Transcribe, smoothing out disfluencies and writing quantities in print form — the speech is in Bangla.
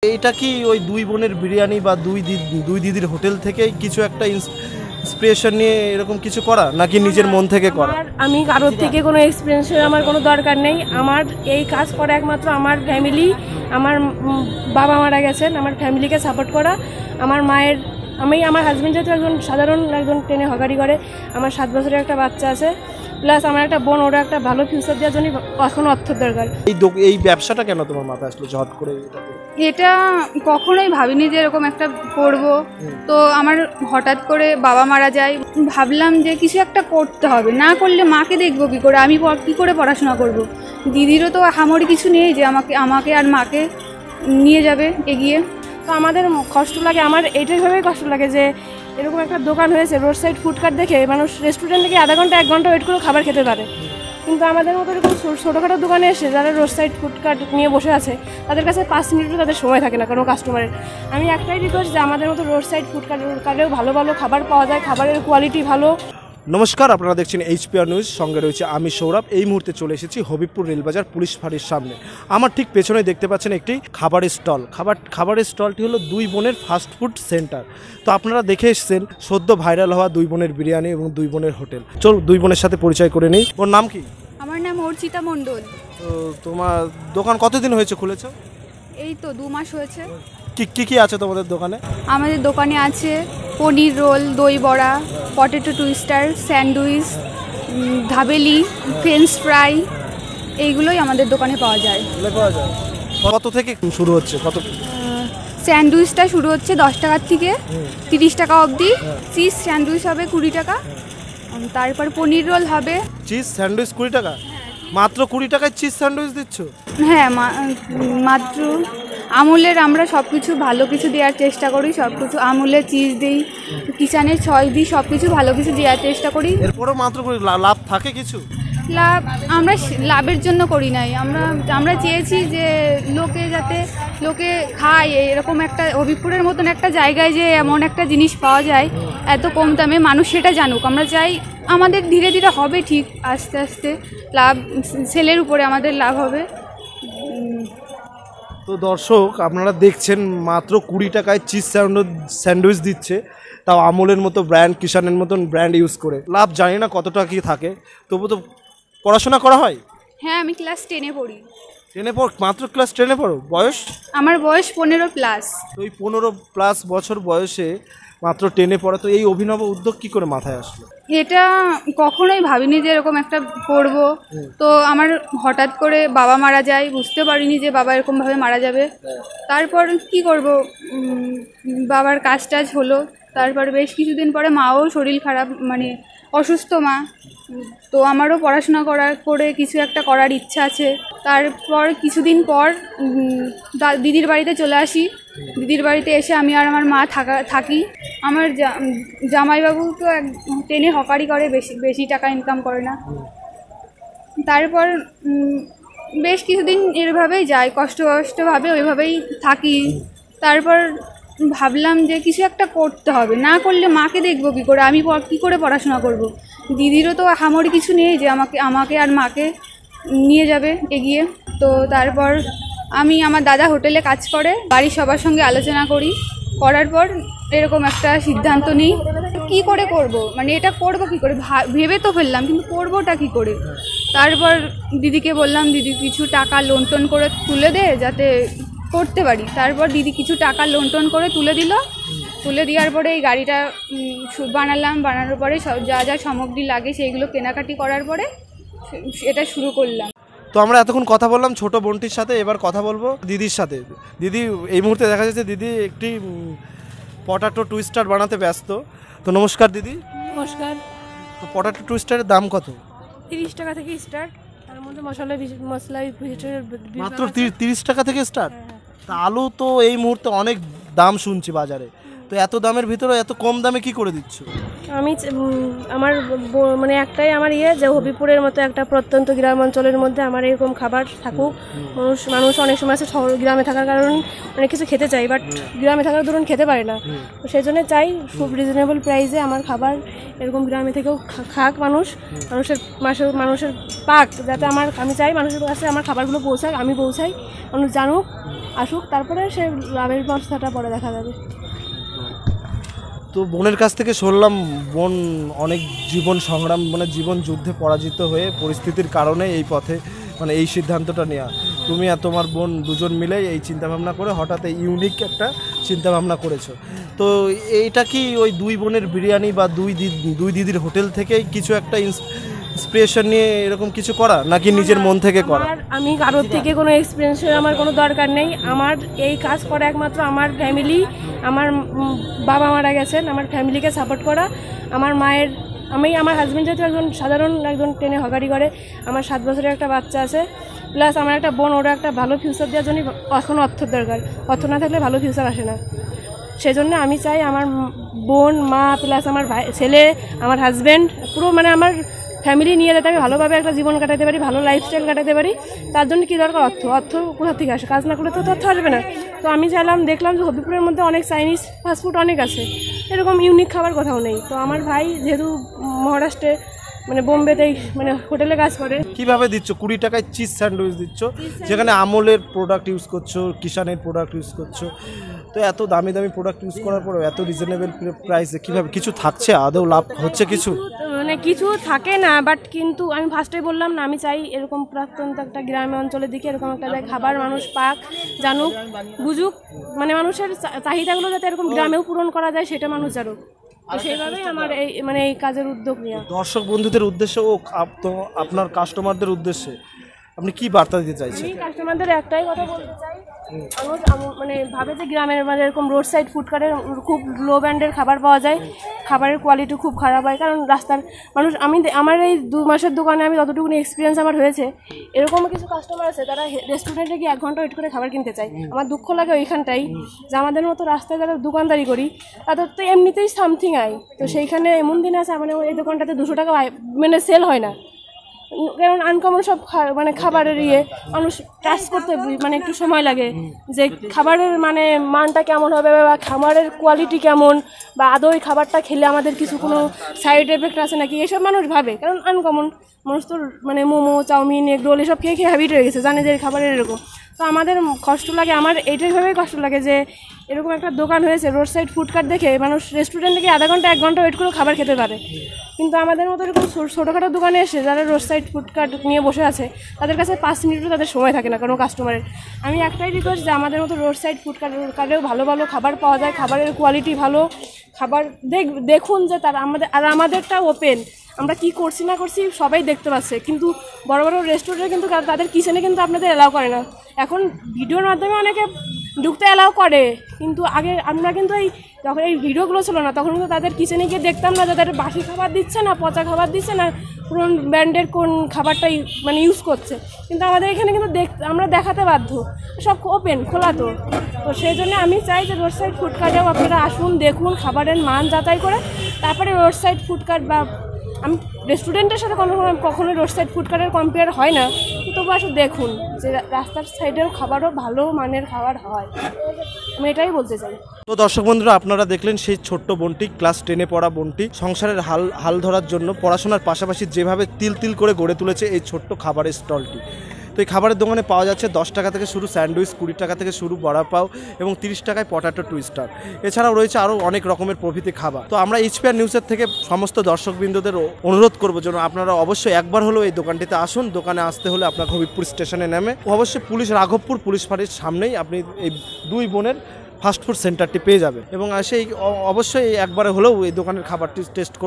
এটা কি ওই দুই বোনের বিরিয়ানি বা দুই দিদির হোটেল থেকে কিছু একটা ইন্সপিরেশন নিয়ে এরকম কিছু করা নাকি নিজের মন থেকে করা? আমি কারোর থেকে কোনো এক্সপিরিয়েন্সের আমার কোনো দরকার নেই। আমার এই কাজ করা একমাত্র আমার ফ্যামিলি, আমার বাবা মারা গেছেন, আমার ফ্যামিলিকে সাপোর্ট করা। আমার মায়ের আমার হাজব্যান্ড যেহেতু সাধারণ একজন ট্রেনে হকারি করে, আমার 7 বছরের একটা বাচ্চা আছে, প্লাস আমার একটা বোন, ওরা একটা ভালো ফিউচার দেওয়ার জন্য এখন অর্থ দরকার। এই ব্যবসাটা কেন তোমার মাথায় আসলো হঠাৎ করে? এটা কখনোই ভাবিনি যে এরকম একটা করব। তো আমার হঠাৎ করে বাবা মারা যায়, ভাবলাম যে কিছু একটা করতে হবে, না করলে মাকে দেখবো কী করে, আমি কী করে পড়াশোনা করব। দিদিরও তো আহামরি কিছু নেই যে আমাকে আর মাকে নিয়ে যাবে এগিয়ে। তো আমাদের কষ্ট লাগে, আমার এইটাইভাবেই কষ্ট লাগে যে এরকম একটা দোকান হয়েছে, রোড সাইড ফুডকার্ট দেখে মানুষ রেস্টুরেন্ট থেকে আধা ঘন্টা 1 ঘন্টা ওয়েট করে খাবার খেতে পারে, কিন্তু আমাদের মতো এরকম ছোটোখাটো দোকানে এসে যারা রোড সাইড ফুডকার্ট নিয়ে বসে আছে তাদের কাছে 5 মিনিটও তাদের সময় থাকে না কোনো কাস্টমারের। আমি একটাই রিকোয়েস্ট যে আমাদের মতো রোড সাইড ফুডকার্টেও ভালো ভালো খাবার পাওয়া যায়, খাবারের কোয়ালিটি ভালো। নমস্কার, আপনারা দেখছেন HPR নিউজ, সঙ্গে রয়েছে আমি সৌরভ। এই মুহূর্তে চলে এসেছি হবিবপুর রেলবাজার পুলিশ ফাঁড়ির সামনে। আমার ঠিক পেছনে দেখতে পাচ্ছেন একটি খাবারের স্টল। খাবারের স্টলটি হলো দুই বোনের ফাস্টফুড সেন্টার। তো আপনারা দেখে এসেছেন সদ্য ভাইরাল হওয়া দুই বোনের বিরিয়ানি এবং দুই বোনের হোটেল। চল দুই বোনের সাথে পরিচয় করে নিই। ওর নাম কি? আমার নাম অর্চিতা মণ্ডল। তো তোমার দোকান কতদিন হয়েছে খুলেছো? এই তো 2 মাস হয়েছে। কি আছে তোমাদের দোকানে? আমাদের দোকানে আছে পনির roll, dahi vada, potato twister, sandwich, dabeli, french fry, এইগুলোই আমাদের দোকানে পাওয়া যায়। কত থেকে শুরু হচ্ছে? স্যান্ডউইচটা শুরু হচ্ছে 10 টাকার থেকে 30 টাকা অবধি। চিজ স্যান্ডউইচ হবে 20 টাকা। তারপর পনির রোল হবে। চিজ স্যান্ডউইচ 20 টাকা? মাত্র 20 টাকায় চিজ স্যান্ডউইচ দিচ্ছ? হ্যাঁ, মাত্র আমুলের আমরা সব কিছু ভালো কিছু দেওয়ার চেষ্টা করি, সব কিছু আমুলের চিজ দিই, কিষানের ছয় দিই, সব কিছু ভালো কিছু দেওয়ার চেষ্টা করি। এরপরও মাত্র লাভ থাকে কিছু? লাভ আমরা লাভের জন্য করি নাই, আমরা চেয়েছি যে লোকে খায়, এরকম একটা হবিবপুরের মতন একটা জায়গায় যে এমন একটা জিনিস পাওয়া যায় এত কম দামে, মানুষ সেটা জানুক। আমরা চাই আমাদের ধীরে ধীরে হবে, ঠিক আস্তে আস্তে লাভ, সেলের উপরে আমাদের লাভ হবে। তো দর্শক, আপনারা দেখছেন মাত্র 20 টাকায় চিজ স্যান্ডউইচ দিচ্ছে, তাও আমুলের মতো ব্র্যান্ড, কিষানের মতন ব্র্যান্ড ইউজ করে। লাভ জানি না কতটা কি থাকে, তবু তো পড়াশোনা করা হয়। হ্যাঁ, আমি ক্লাস 10-এ পড়ি। 10-এ মাত্র ক্লাস 10-এ পড়ো? বয়স? আমার বয়স 15+। তো এই 15+ বছর বয়সে মাত্র 10-এ পড়া, তো এই অভিনব উদ্যোগ কি করে মাথায় আসলো? এটা কখনোই ভাবিনি যে এরকম একটা করব। তো আমার হঠাৎ করে বাবা মারা যায়, বুঝতে পারিনি যে বাবা এরকমভাবে মারা যাবে। তারপর কি করব, বাবার কাজ টাজ হলো। তারপর বেশ কিছুদিন পরে মাও শরীর খারাপ, মানে অসুস্থ মা। তো আমারও পড়াশোনা করে কিছু একটা করার ইচ্ছা আছে। তারপর কিছুদিন পর দিদির বাড়িতে চলে আসি। দিদির বাড়িতে এসে আমি আর আমার মা থাকি। আমার জামাইবাবু তো ট্রেনে হকারি করে, বেশি টাকা ইনকাম করে না। তারপর বেশ কিছুদিন এভাবেই যায়, কষ্টভাবে ওইভাবেই থাকি। তারপর ভাবলাম যে কিছু একটা করতে হবে, না করলে মাকে দেখবো কী করে, আমি কী করে পড়াশোনা করব। দিদিরও তো আহামরি কিছু নেই যে আমাকে আর মাকে নিয়ে যাবে এগিয়ে। তো তারপর আমার দাদা হোটেলে কাজ করে, বাড়ির সবার সঙ্গে আলোচনা করার পর এরকম একটা সিদ্ধান্ত নিই, কী করে করব, মানে এটা করব কী করে, ভেবে তো ফেললাম, কিন্তু করবোটা কী করে। তারপর দিদিকে বললাম, দিদি কিছু টাকা লোন টোন করে তুলে দে যাতে করতে পারি। তারপর দিদি কিছু টাকা লোন টোন করে তুলে দেওয়ার পরে এই গাড়িটা বানানোর পরে যা সামগ্রী লাগে সেইগুলো কেনাকাটি করার পরে এটা শুরু করলাম। তো আমরা এতক্ষণ কথা বললাম ছোট বোনটির সাথে, এবার কথা বলবো দিদির সাথে। দিদি, এই মুহূর্তে দেখা যাচ্ছে দিদি একটি পটাটো টুইস্টার বানাতে ব্যস্ত। তো নমস্কার দিদি। নমস্কার। তো পটাটো টুইস্টারের দাম কত? 30 টাকা থেকে স্টার্ট, তার মধ্যে মশলা মাত্র 30 টাকা থেকে স্টার্ট? তা আলু তো এই মুহূর্তে অনেক দাম শুনছি বাজারে, তো এত দামের ভিতরে এত কম দামে কি করে দিচ্ছ? আমি আমার মানে একটাই আমার যে হবিপুরের মতো একটা প্রত্যন্ত গ্রাম অঞ্চলের মধ্যে আমার এরকম খাবার থাকুক। মানুষ অনেক সময় আছে শহর গ্রামে থাকার কারণে অনেক কিছু খেতে চাই, বাট গ্রামে থাকার দরুন খেতে পারে না। তো সেই জন্য চাই খুব রিজনেবল প্রাইসে আমার খাবার এরকম গ্রামে থেকেও খাক মানুষের পাক, যাতে আমি চাই মানুষের কাছে আমার খাবারগুলো পৌঁছাক, আমি পৌঁছাই, মানুষ জানুক, আসুক, তারপরে সে লাভের ব্যবস্থাটা পরে দেখা যাবে। তো বোনের কাছ থেকে শুনলাম বোন অনেক জীবন সংগ্রাম মানে জীবন যুদ্ধে পরাজিত হয়ে পরিস্থিতির কারণে এই পথে মানে এই সিদ্ধান্তটা নেওয়া। তুমি আর তোমার বোন দুজন মিলে এই চিন্তাভাবনা করে হঠাৎ এই ইউনিক একটা চিন্তাভাবনা করেছো। তো এইটা কি ওই দুই বোনের বিরিয়ানি বা দুই দিদির হোটেল থেকেই কিছু একটা ইন্সপিরেশন নিয়ে এরকম কিছু করা, নাকি নিজের মন থেকে করা? আমি কারোর থেকে কোনো এক্সপিরিয়েন্সের আমার কোনো দরকার নেই। আমার এই কাজ করা একমাত্র আমার ফ্যামিলি, আমার বাবা মারা গেছেন, আমার ফ্যামিলিকে সাপোর্ট করা। আমার হাজব্যান্ড যেহেতু সাধারণ একজন ট্রেনে হকারি করে, আমার 7 বছরের একটা বাচ্চা আছে, প্লাস আমার একটা বোন, ওরা একটা ভালো ফিউচার দেওয়ার জন্য এখন অর্থের দরকার। অর্থ না থাকলে ভালো ফিউচার আসে না। সেজন্য আমি চাই আমার বোন, মা, প্লাস আমার ভাই, ছেলে, আমার হাজব্যান্ড, পুরো মানে আমার ফ্যামিলি নিয়ে যাতে আমি ভালোভাবে একটা জীবন কাটাতে পারি, ভালো লাইফস্টাইল কাটাতে পারি। তার জন্য কী দরকার? অর্থ কোথা থেকে আসে? কাজ না করলে তো অর্থ আসবে না। তো আমি দেখলাম যে হবিপুরের মধ্যে অনেক চাইনিজ ফাস্টফুড অনেক আছে, এরকম ইউনিক খাবার কোথাও নেই। তো আমার ভাই যেহেতু মহারাষ্ট্রে মানে বোম্বেতেই মানে হোটেলে কাজ করে। কিভাবে দিচ্ছ? 20 টাকায় চিজ স্যান্ডউইচ দিচ্ছ, যেখানে আমলের প্রোডাক্ট ইউজ করছো, কিষানের প্রোডাক্ট ইউজ করছো। তো এত দামি প্রোডাক্ট ইউজ করার পরেও এত রিজনেবল প্রাইসে কীভাবে কিছু থাকছে? আদৌ লাভ হচ্ছে কিছু? মানে কিছু থাকে না, বাট কিন্তু আমি ফার্স্টেই বললাম না, আমি চাই এরকম প্রত্যন্ত একটা গ্রামে অঞ্চলের দিকে এরকম একটা খাবার মানুষ পাক, জানুক, বুঝুক, মানে মানুষের চাহিদাগুলো যাতে এরকম গ্রামেও পূরণ করা যায় সেটা মানুষ জানুক। সেইভাবেই আমার এই কাজের উদ্যোগ নেওয়া। দর্শক বন্ধুদের উদ্দেশ্যে ও আপনার কাস্টমারদের উদ্দেশ্যে আপনি কি বার্তা দিতে চাইছেন? আমি কাস্টমারদের একটাই কথা বলতে চাই, মানুষ মানে ভাবে যে গ্রামের মানে এরকম রোড সাইড ফুডকার্টের খুব লো ব্র্যান্ডের খাবার পাওয়া যায়, খাবারের কোয়ালিটি খুব খারাপ হয়। কারণ রাস্তার মানুষ, আমার এই 2 মাসের দোকানে আমি যতটুকু এক্সপিরিয়েন্স আমার হয়েছে, এরকম কিছু কাস্টমার আছে তারা রেস্টুরেন্টে গিয়ে 1 ঘন্টা ওয়েট করে খাবার কিনতে চায়। আমার দুঃখ লাগে ওইখানটাই যে আমাদের মতো রাস্তায় যারা দোকানদারি করি তাদের তো এমনিতেই সামথিং আয়। তো সেইখানে এমন দিন আছে মানে এই দোকানটাতে 200 টাকা মানে সেল হয় না, কারণ আনকমন সব মানে খাবারের মানুষ টাচ করতে মানে একটু সময় লাগে যে খাবারের মানে মানটা কেমন হবে বা খাবারের কোয়ালিটি কেমন, বা আদৌ ওই খাবারটা খেলে আমাদের কিছু কোনো সাইড এফেক্ট আছে নাকি, এসব মানুষ ভাবে। কারণ আনকমন মানুষ তো মানে মোমো, চাউমিন, এগ রোল এসব খেয়ে হ্যাবিট হয়ে গেছে, জানে যে খাবারের এরকম। তো আমাদের কষ্ট লাগে, আমার এইটাইভাবেই কষ্ট লাগে যে এরকম একটা দোকান হয়েছে রোড সাইড ফুডকার্ট দেখে মানুষ রেস্টুরেন্টে গিয়ে 1 ঘন্টা 1 ঘন্টা ওয়েট করে খাবার খেতে পারে। কিন্তু আমাদের মতো এরকম ছোটোখাটো দোকানে এসে যারা রোড সাইড ফুডকার্ট নিয়ে বসে আছে তাদের কাছে 5 মিনিটও তাদের সময় থাকে না কোনো কাস্টমারের। আমি একটাই রিকোয়েস্ট যে আমাদের মতো রোড সাইড ফুডকার্টেও ভালো ভালো খাবার পাওয়া যায়, খাবারের কোয়ালিটি ভালো, খাবার দেখুন যে আমাদেরটা ওপেন, আমরা কি করছি না করছি সবাই দেখতে পাচ্ছে। কিন্তু বড় বড় রেস্টুরেন্টে কিন্তু তাদের কিচেনে কিন্তু আপনাদের অ্যালাউ করে না। এখন ভিডিওর মাধ্যমে অনেকে ঢুকতে অ্যালাউ করে, কিন্তু আগে আমরা কিন্তু যখন এই ভিডিওগুলো ছিল না তখন কিন্তু তাদের কিচেনে গিয়ে দেখতাম না যে তাদের বাসি খাবার দিচ্ছে না পচা খাবার দিচ্ছে না পুরনো ব্র্যান্ডের কোন খাবারটাই মানে ইউজ করছে। কিন্তু আমাদের এখানে কিন্তু আমরা দেখাতে বাধ্য, সব ওপেন খোলা। তো সেই জন্য আমি চাই যে রোড সাইড ফুডকার্টেও আপনারা আসুন, দেখুন, খাবারের মান যাচাই করে তারপরে রোড সাইড ফুডকার্ট, বা আমি রেস্টুরেন্টের সাথে কখনো রোড সাইড ফুডকার্টের কম্পেয়ার হয় না, তবু আসলে দেখুন যে রাস্তার সাইডের খাবারও ভালো মানের খাবার হয়, আমি এটাই বলতে চাই। তো দর্শক বন্ধুরা, আপনারা দেখলেন সেই ছোট্ট বোনটি, ক্লাস 10-এ পড়া বোনটি সংসারের হাল ধরার জন্য পড়াশোনার পাশাপাশি যেভাবে তিল করে গড়ে তুলেছে এই ছোট্ট খাবারের স্টলটি। তো এই খাবারের দোকানে পাওয়া যাচ্ছে 10 টাকা থেকে শুরু স্যান্ডউইচ, 20 টাকা থেকে শুরু বড়া পাও এবং 30 টাকায় পটাটো টুইস্টার। এছাড়াও রয়েছে আরও অনেক রকমের প্রভৃতি খাবার। তো আমরা এইচপিআর নিউজের থেকে সমস্ত দর্শকবৃন্দদের অনুরোধ করবো যেন আপনারা অবশ্যই একবার হলেও এই দোকানটিতে আসুন। দোকানে আসতে হলে আপনার হবিবপুর স্টেশনে নেমে অবশ্যই রাঘবপুর পুলিশ ফাঁড়ির সামনেই আপনি এই 2 বোনের ফাস্টফুড সেন্টারটি পেয়ে যাবেন এবং অবশ্যই একবারে হলেও এই দোকানের খাবারটি টেস্ট করুন।